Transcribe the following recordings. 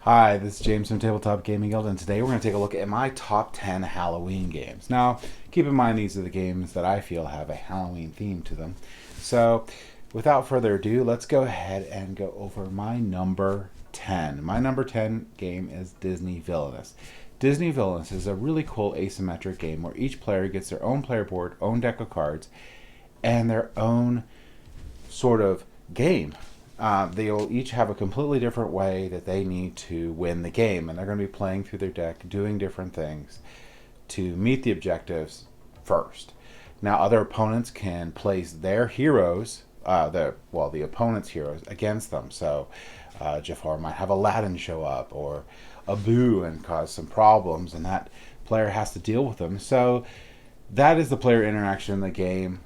Hi, this is James from Tabletop Gaming Guild, and today we're going to take a look at my top 10 Halloween games. Now, keep in mind these are the games that I feel have a Halloween theme to them. So, without further ado, let's go ahead and go over my number 10. My number 10 game is Disney Villainous. Disney Villainous is a really cool asymmetric game where each player gets their own player board, own deck of cards, and their own sort of game. They'll each have a completely different way that they need to win the game, and they're going to be playing through their deck, doing different things to meet the objectives first. Now, other opponents can place their heroes, the opponent's heroes, against them. So, Jafar might have Aladdin show up or Abu and cause some problems, and that player has to deal with them. So, that is the player interaction in the game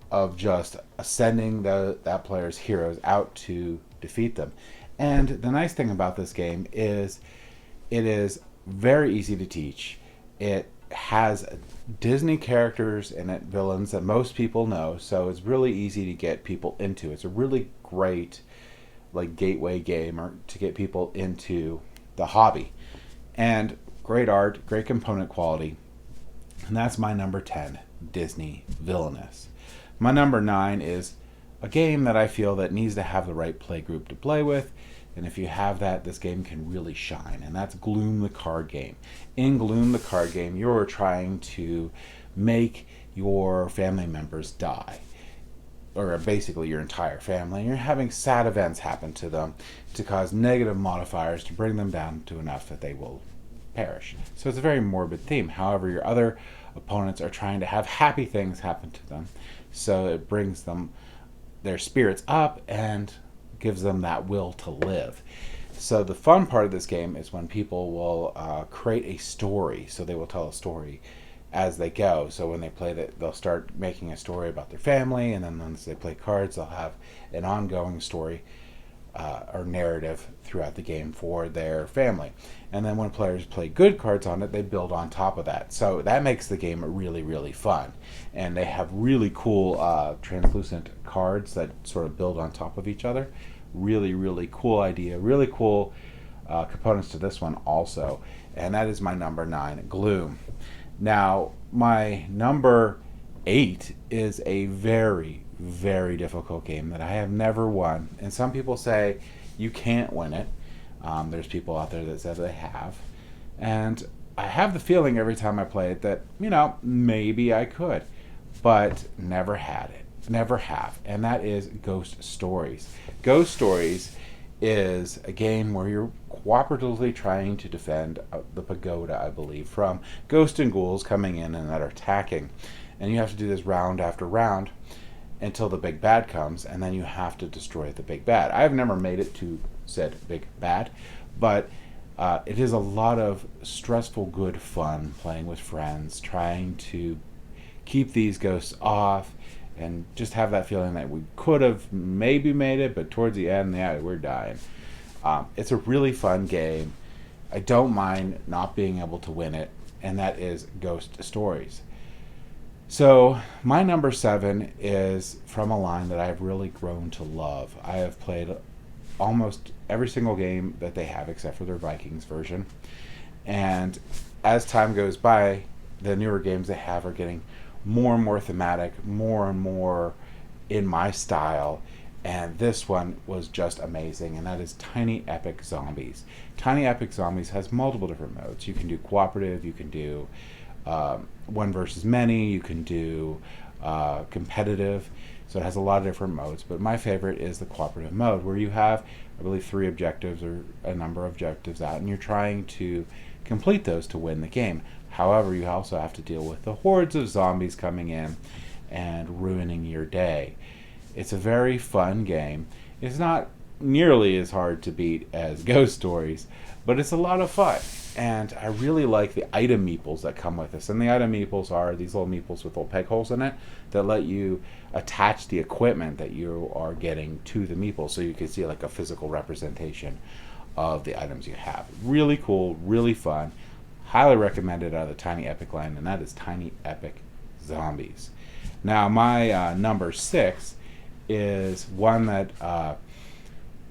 of just sending that player's heroes out to defeat them. And the nice thing about this game is it is very easy to teach. It has Disney characters and villains that most people know, so it's really easy to get people into. It's a really great gateway game or to get people into the hobby. And great art, great component quality. And that's my number 10, Disney Villainous. My number 9 is a game that I feel that needs to have the right play group to play with, and if you have that, this game can really shine, and that's Gloom the card game. In Gloom the card game, you're trying to make your family members die, or basically your entire family, and you're having sad events happen to them to cause negative modifiers to bring them down to enough that they will perish. So it's a very morbid theme. However, your other opponents are trying to have happy things happen to them, so it brings them their spirits up and gives them that will to live. So the fun part of this game is when people will create a story. So they will tell a story as they go. So when they play that, they'll start making a story about their family, and then once they play cards, they'll have an ongoing story or narrative throughout the game for their family. And then when players play good cards on it, they build on top of that. So that makes the game really, really fun. And they have really cool translucent cards that sort of build on top of each other. Really, really cool idea. Really cool components to this one also. And that is my number 9, Gloom. Now, my number 8 is a very, very difficult game that I have never won. And some people say you can't win it. There's people out there that said they have. And I have the feeling every time I play it that, maybe I could. But never had it. Never have. And that is Ghost Stories. Ghost Stories is a game where you're cooperatively trying to defend the pagoda, I believe, from ghosts and ghouls coming in and that are attacking. And you have to do this round after round until the big bad comes, and then you have to destroy the big bad. I have never made it to said big bad, but it is a lot of stressful, good fun playing with friends, trying to keep these ghosts off, and just have that feeling that we could have maybe made it, but towards the end, yeah, we're dying. It's a really fun game. I don't mind not being able to win it, and that is Ghost Stories. So my number 7 is from a line that I've really grown to love. I have played almost every single game that they have except for their Vikings version. And as time goes by, the newer games they have are getting more and more thematic, more and more in my style. And this one was just amazing, and that is Tiny Epic Zombies. Tiny Epic Zombies has multiple different modes. You can do cooperative, you can do one versus many, you can do competitive, so it has a lot of different modes, but my favorite is the cooperative mode where you have, I believe, 3 objectives or a number of objectives out, and you're trying to complete those to win the game. However, you also have to deal with the hordes of zombies coming in and ruining your day. It's a very fun game. It's not nearly as hard to beat as Ghost Stories, but it's a lot of fun. And I really like the item meeples that come with this. And the item meeples are these little meeples with little peg holes in it that let you attach the equipment that you are getting to the meeple, so you can see like a physical representation of the items you have. Really cool, really fun. Highly recommended out of the Tiny Epic line, and that is Tiny Epic Zombies. Now, my number 6 is one that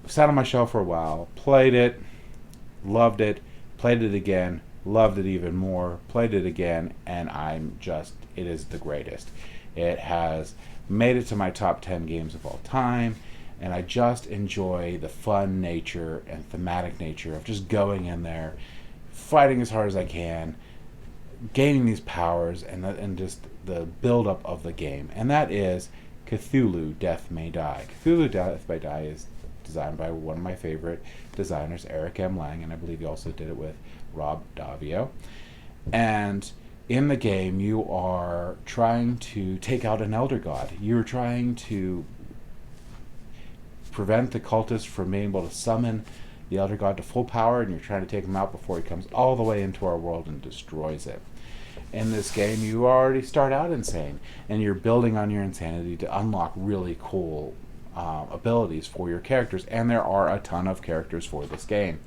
sat on my shelf for a while, played it, Loved it. Played it again. Loved it even more. Played it again, and it is the greatest. It has made it to my top 10 games of all time, and I just enjoy the fun nature and thematic nature of just going in there, fighting as hard as I can, gaining these powers, and just the build up of the game. And that is Cthulhu Death May Die. Cthulhu Death May Die is designed by one of my favorite designers, Eric M. Lang, and I believe he also did it with Rob Daviau. And in the game, you are trying to take out an elder god. You're trying to prevent the cultists from being able to summon the elder god to full power, and you're trying to take him out before he comes all the way into our world and destroys it. In this game, you already start out insane, and you're building on your insanity to unlock really cool abilities for your characters, and there are a ton of characters for this game.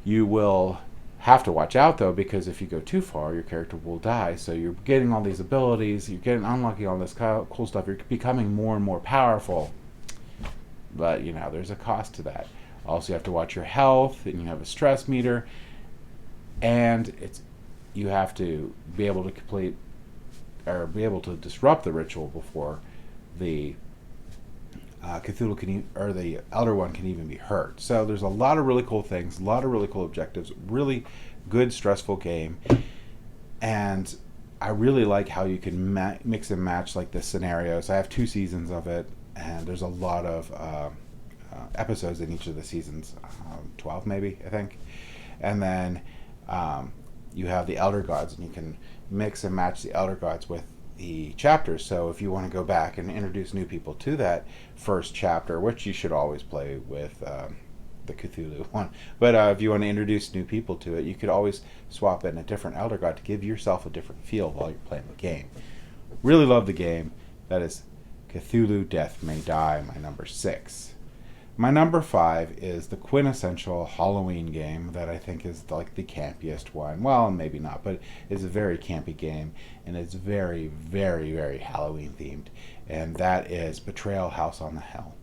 You will have to watch out though, because if you go too far, your character will die. So you're getting all these abilities, unlocking all this cool stuff, you're becoming more and more powerful, but there's a cost to that. Also, you have to watch your health, and you have a stress meter, and you have to be able to complete or be able to disrupt the ritual before the Cthulhu or the Elder One can even be hurt. So there's a lot of really cool things, a lot of really cool objectives, really good, stressful game. And I really like how you can mix and match like the scenarios. I have 2 seasons of it, and there's a lot of episodes in each of the seasons, 12 maybe, I think. And then you have the Elder Gods, and you can mix and match the Elder Gods with the chapters. So if you want to go back and introduce new people to that first chapter, which you should always play with the Cthulhu one, but if you want to introduce new people to it, you could always swap in a different Elder God to give yourself a different feel while you're playing the game. Really love the game. That is Cthulhu Death May Die, my number 6. My number 5 is the quintessential Halloween game that I think is like the campiest one. Well, maybe not, but it's a very campy game, and it's very, very, very Halloween themed. And that is Betrayal House on the Hill.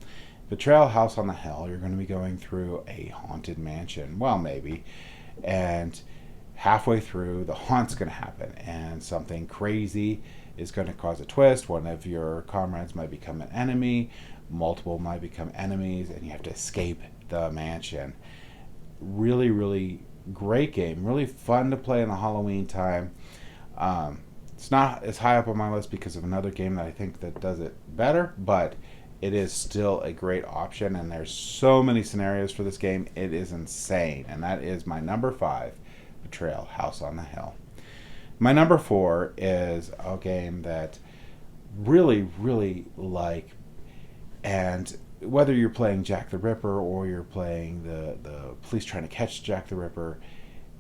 Betrayal House on the Hill, you're going to be going through a haunted mansion. Well, maybe. And halfway through, the haunt's going to happen, and something crazy is going to cause a twist. One of your comrades might become an enemy. Multiple might become enemies, and you have to escape the mansion. Really, really great game. Really fun to play in the Halloween time. It's not as high up on my list because of another game that I think that does it better, but it is still a great option, and there's so many scenarios for this game. It is insane, and that is my number 5, Betrayal House on the Hill. My number 4 is a game that really, really like. And whether you're playing Jack the Ripper or you're playing the police trying to catch Jack the Ripper,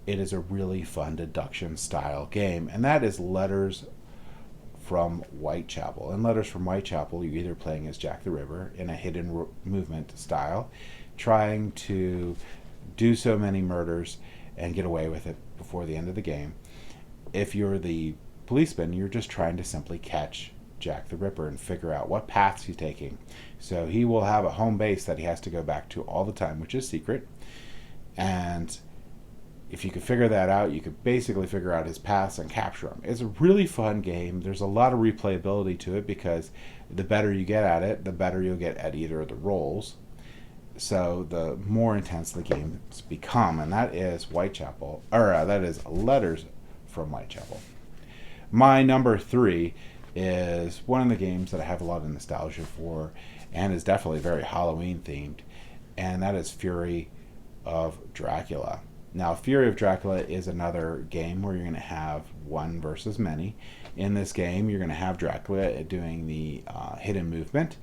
it is a really fun deduction style game. And that is Letters from Whitechapel. In Letters from Whitechapel, you're either playing as Jack the Ripper in a hidden movement style, trying to do so many murders and get away with it before the end of the game. If you're the policeman, you're just trying to simply catch Jack the Ripper and figure out what paths he's taking. So he will have a home base that he has to go back to all the time, which is secret. And if you could figure that out, you could basically figure out his paths and capture him. It's a really fun game. There's a lot of replayability to it because the better you get at it, the better you'll get at either of the roles. So the more intense the games become, and that is that is Letters from Whitechapel. My number 3 is one of the games that I have a lot of nostalgia for, and is definitely very Halloween themed, and that is Fury of Dracula. Now, Fury of Dracula is another game where you're going to have one versus many. In this game, you're going to have Dracula doing the hidden movement,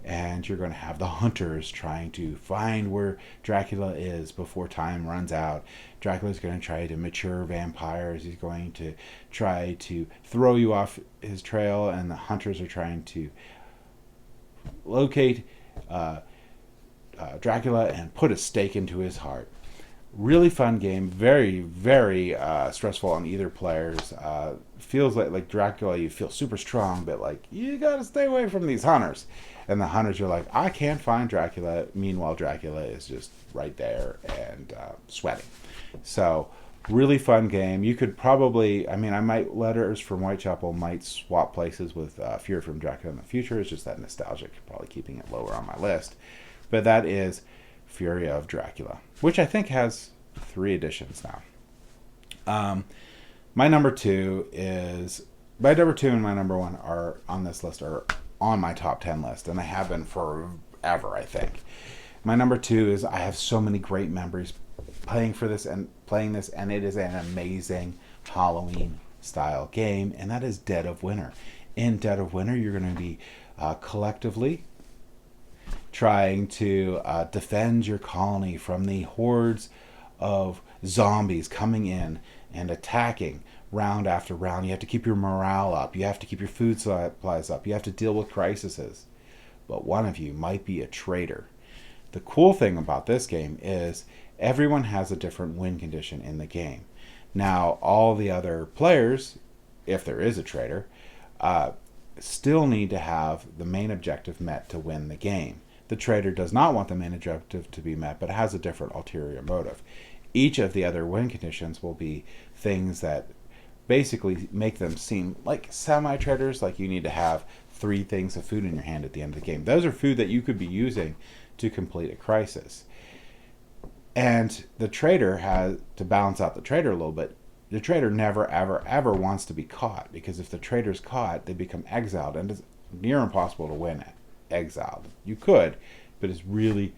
and you're going to have the hunters trying to find where Dracula is before time runs out. Dracula's going to try to mature vampires. He's going to try to throw you off his trail, and the hunters are trying to locate Dracula and put a stake into his heart. Really fun game. Very, very stressful on either players. Feels like Dracula, you feel super strong, but like you gotta stay away from these hunters. And the hunters are like, I can't find Dracula. Meanwhile, Dracula is just right there and sweating. So, really fun game. You could probably, I mean, I might, letters from Whitechapel might swap places with Fury from Dracula in the future. It's just that nostalgic, probably keeping it lower on my list. But that is Fury of Dracula, which I think has 3 editions now. My number 2 my number 2 and my number 1 are on this list, are on my top 10 list, and they have been forever, I think. My number 2 is, I have so many great memories playing this, and it is an amazing Halloween style game, and that is Dead of Winter. In Dead of Winter, you're going to be collectively trying to defend your colony from the hordes of zombies coming in and attacking round after round. You have to keep your morale up. You have to keep your food supplies up. You have to deal with crises. But one of you might be a traitor. The cool thing about this game is everyone has a different win condition in the game. Now, all the other players, if there is a traitor, still need to have the main objective met to win the game. The traitor does not want the main objective to be met, but has a different ulterior motive. Each of the other win conditions will be things that basically make them seem like semi-traitors, like you need to have 3 things of food in your hand at the end of the game. Those are food that you could be using to complete a crisis. And the traitor has to balance out the traitor a little bit. The traitor never, ever, ever wants to be caught, because if the traitor's caught, they become exiled, and it's near impossible to win exiled. You could, but it's really,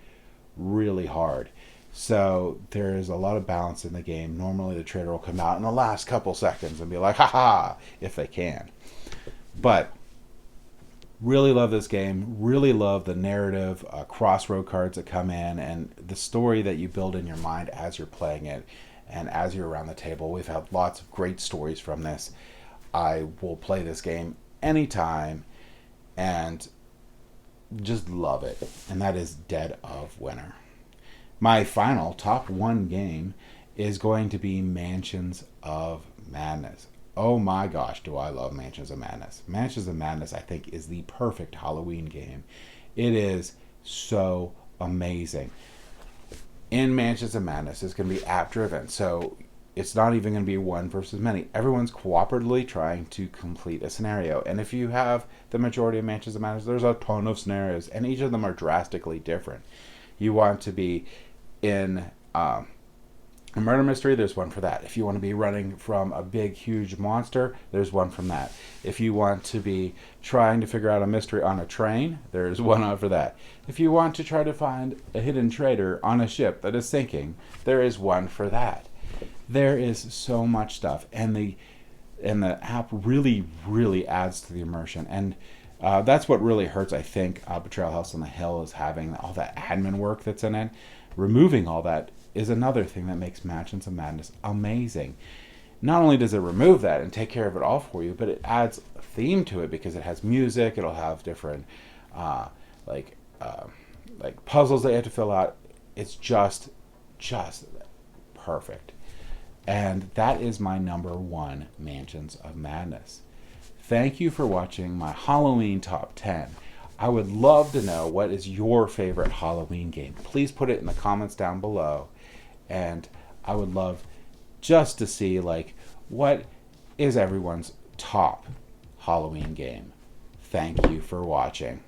really hard. So there is a lot of balance in the game. Normally the traitor will come out in the last couple seconds and be like, haha, if they can. But really love this game. Really love the narrative, crossroad cards that come in, and the story that you build in your mind as you're playing it and as you're around the table. We've had lots of great stories from this. I will play this game anytime and just love it. And that is Dead of Winter. My final top 1 game is going to be Mansions of Madness. Oh my gosh, do I love Mansions of Madness. Mansions of Madness, I think, is the perfect Halloween game. It is so amazing. In Mansions of Madness, it's going to be app-driven, so it's not even going to be one versus many. Everyone's cooperatively trying to complete a scenario. And if you have the majority of Mansions of Madness, there's a ton of scenarios, and each of them are drastically different. You want to be in a murder mystery, there's one for that. If you want to be running from a big, huge monster, there's one from that. If you want to be trying to figure out a mystery on a train, there's one out for that. If you want to try to find a hidden traitor on a ship that is sinking, there is one for that. There is so much stuff, and the app really, really adds to the immersion. And that's what really hurts, I think, Betrayal House on the Hill, is having all that admin work that's in it. Removing all that is another thing that makes Mansions of Madness amazing. Not only does it remove that and take care of it all for you, but it adds a theme to it, because it has music. It'll have different like puzzles that you have to fill out. It's just perfect. And that is my number 1 Mansions of Madness. Thank you for watching my Halloween top 10. I would love to know, what is your favorite Halloween game? Please put it in the comments down below. And I would love just to see, like, what is everyone's top Halloween game. Thank you for watching.